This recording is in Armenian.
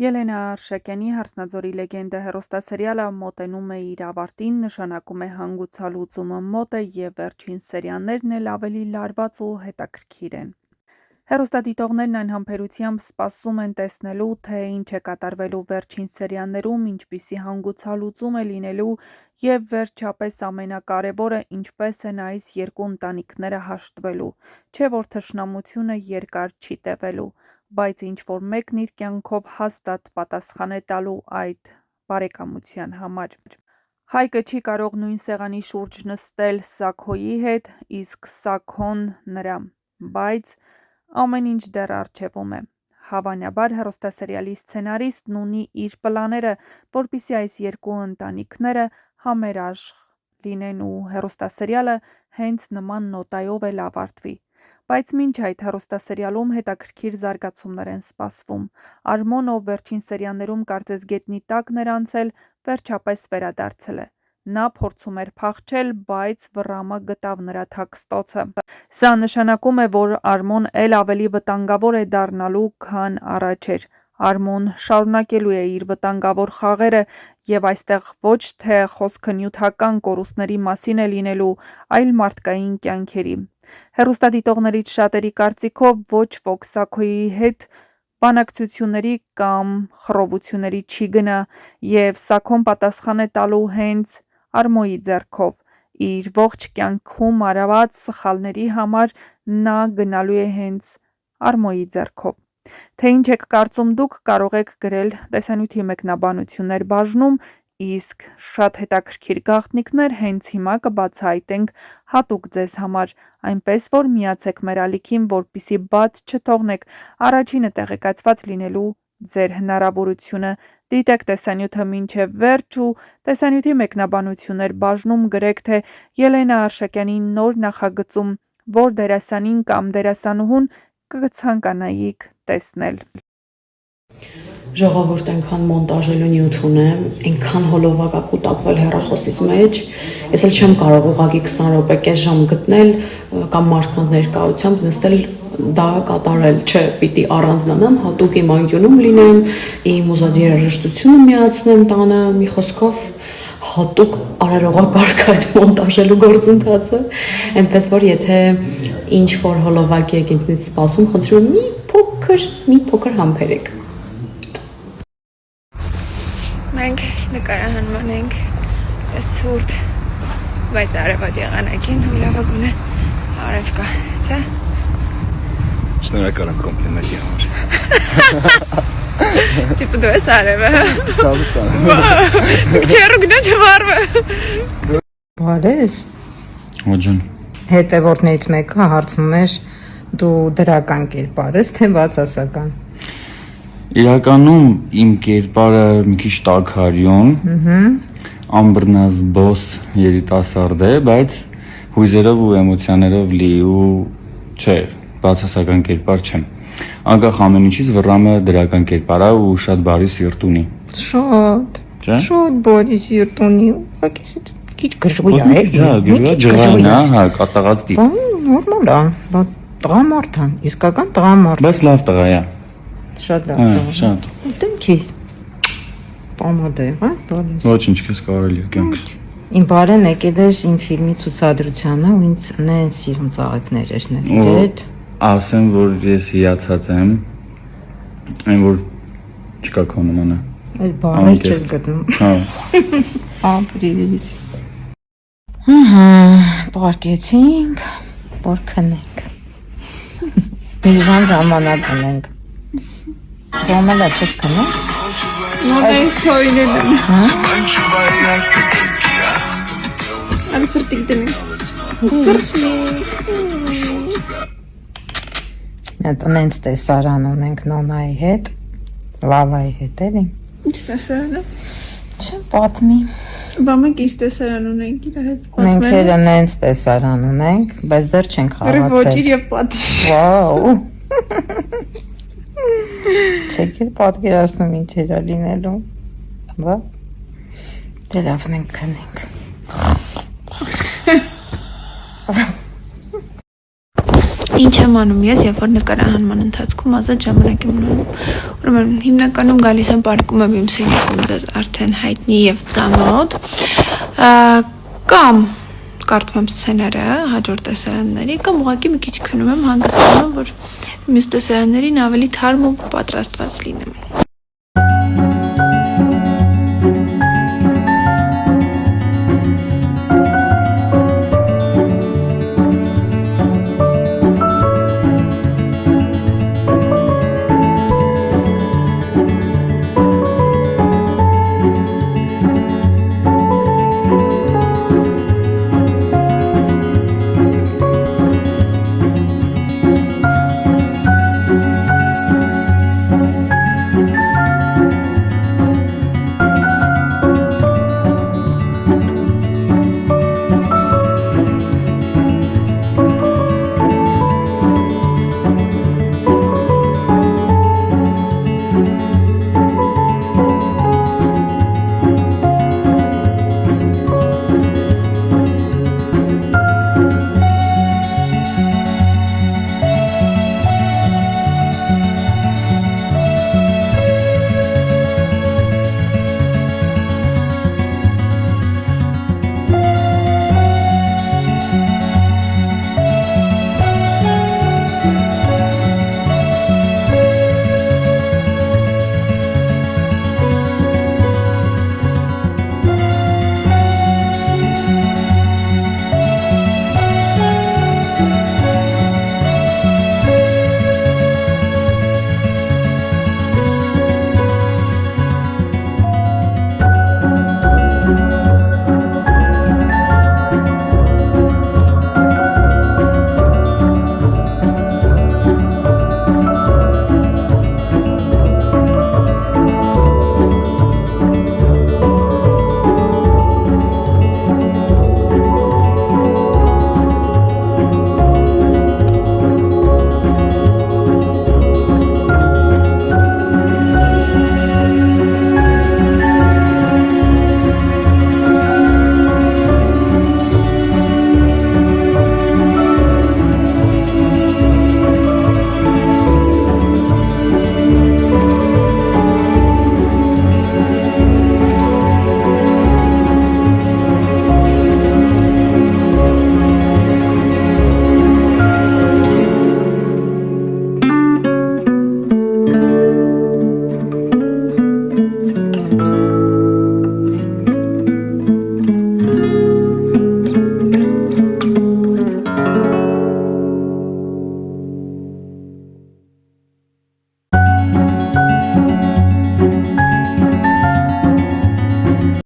Ելենա Արշակյանի «Հարսնաձորի լեգենդը» հեռուստասերիալը մոտենում է իր ավարտին, նշանակում է հանգուցալուծումը մոտ է և վերջին սերիաներն էլ ավելի լարված ու հետաքրքիր են։ Հեռուստադիտողներն այն համբերությամբ սպասում են տեսնելու, թե ինչ է կատարվելու վերջին սերիաներում, ինչպիսի հանգուցալուծում է լինելու և վերջապես ամենակարևորը ինչպես են այս երկու ընտանիքները հաշտվելու, չէ որ թշնամությունը երկար չի տևելու, բայց ինչ-որ մեկն իր կյանքով հաստատ պատասխան է տալու այդ բարեկամության համար։ Հայկը չի կարող նույն սեղանի շուրջ նստել Սաքոյի հետ, իսկ Սաքոն նրա, բայց ամեն ինչ դեռ առջևում է։ Հավանաբար հեռուստասերիալի սցենարիստն ունի իր պլաները, որպեսզի այս երկու ընտանիքները համերաշխ լինեն ու հեռուստասերիալը հենց նման նոտայով էլ ավարտվի։ Բայց մինչ այդ հեռուստասերիալում հետաքրքիր զարգացումներ են սպասվում։ Արմոն, ով վերջին սերիաներում կարծես գետնի տակն էր անցել, վերջապես վերադարձել է։ Նա փորձում էր փախչել, բայց Վռամը գտավ նրա թաքստոցը։ Սա նշանակում է, որ Արմոն էլ ավելի վտանգավոր է դառնալու, քան առաջ էր։ Արմոն շարունակելու է իր վտանգավոր խաղերը և այստեղ ոչ թե խոսքը նյութական կորուստների մասին է լինելու, այլ մարդկային կյանքերի։ Հեռուստադիտողներից շատերի կարծիքով ոչ ոք Սաքոյի հետ բանակցությունների կամ խռովությունների չի գնա և Սաքոն պատասխան է տալու հենց Արմոյի ձեռքով։ Իր ողջ կյանքում արված սխալների համար նա գնալու է հենց Արմոյի ձեռքով։ Թե ինչ եք կարծում դուք, կարող եք գրել տեսանյութի մեկնաբանություններ բաժնում, իսկ շատ հետաքրքիր գաղտնիքներ հենց հիմա կբացահայտենք հատուկ ձեզ համար, այնպես որ միացեք մեր ալիքին, որպեսզի բաց չթողնեք առաջինը տեղեկացված լինելու ձեր հնարավորությունը։ Դիտեք տեսանյութը մինչև վերջ ու տեսանյութի մեկնաբանություններ բաժնում գրեք, թե Ելենա Արշակյանի նոր նախագծում որ դերասանին կամ դերասանուհուն կցանկանայիք տեսնել։ Ժողովուրդ այնքան մոնտաժելու նյութ ունեմ, այնքան հոլովակ ա կուտակվել հեռախոսից մեջ, ես էլ չեմ կարող ուղղակի 20 րոպե կես ժամ գտնել կամ մարդկանց ներկայությամբ նստել դա կատարել, չէ, պիտի առանձնանամ, հատուկ իմ անկյունում լինեմ, իմ ուզած երաժշտությունը միացնեմ տանը, մի խոսքով հատուկ արարողակարգ այդ մոնտաժելու գործընթացը, այնպես որ եթե ինչ որ հոլովակ եք ինձնից սպասում, խնդրում մի փոքր համբերեք։ Մենք նկարահանման ենք այս ցուրտ, բայց արևոտ եղանակին ու լավագույնը արև կա, չէ՞։ Շնորհակալ եմ կոմպլիմենտի համար։ Տիպը դու ես արևը։ Սալուտ։ Չերուգնա չվարվը։ Բարես։ Ոջան։ Հետևորդներից մեկը հարցնում էր դու դրական կերպար ես, թե բացասական։ Իրականում իմ կերպարը մի քիչ տաքարյուն, ամբռնազբոս երիտասարդ է, բայց հույզերով ու էմոցիաներով լի ու չէ, բացասական կերպար չեմ։ Անկախ ամեն ինչից Վռամը դրական կերպար է ու շատ բարի սիրտ ունի։ Շատ։ Չէ՞։ Շատ բարի սիրտ ունի, ուղղակի քիչ գժվույա է։ Ջղային է, հա, կատաղած տիպ։ Նորմալ է, տղամարդ է, իսկական տղամարդ։ Բայց լավ տղա է։ Շատ լավ տղա։ Շատ։ Դեմքիս պամադ է, հա, բարես։ Ոչինչ, քեզ կարելի է կյանքս։ Իմ բարեն եկել էր իմ ֆիլմի ցուցադրությանը ու ինձ նեն սիրում ծաղիկներ էր նվիրել։ Ասեմ, որ ես հիացած եմ, այն որ չկա քո նմանը։ Այդ բարեր չես գտնում։ Հա։ Ապրիս։ Պարկեցինք, որ քնենք։ Մի ժամանակ ունենք։ Ժամանակ չես քնենք։ Նորից թորինել եմ։ Ան սրտիկ դնում։ Սրտի։ Այդ նենց տեսարան ունենք նոնայի հետ, լալայի հետ էլի։ Ինչ տեսարանը։ Չեմ պատմի։ Բա մենք ինչ տեսարան ունենք իրար հետ Մենք էլ նենց տեսարան ունենք, բայց դեռ չենք խաղացել։ Ռևոճիր եւ պատիժ։ Վաու։ Չեք էլ պատկերացնում ինչ էր լինելու։ Բա։ Դե լավ մենք քնենք։ ինչ եմ անում ես, երբ որ նկարահանման ընթացքում ազատ ժամանակ եմ ունենում։ Ուրեմն հիմնականում գալիս եմ պարկում եմ իմ սենյակում ձեզ արդեն հայտնի եւ ծանոթ, կամ կարդում եմ սցենարը հաջորդ տեսարանների, կամ ուղղակի մի քիչ քնում եմ, հանգստանում, որ մյուս տեսարաններին ավելի թարմ ու պատրաստված լինեմ։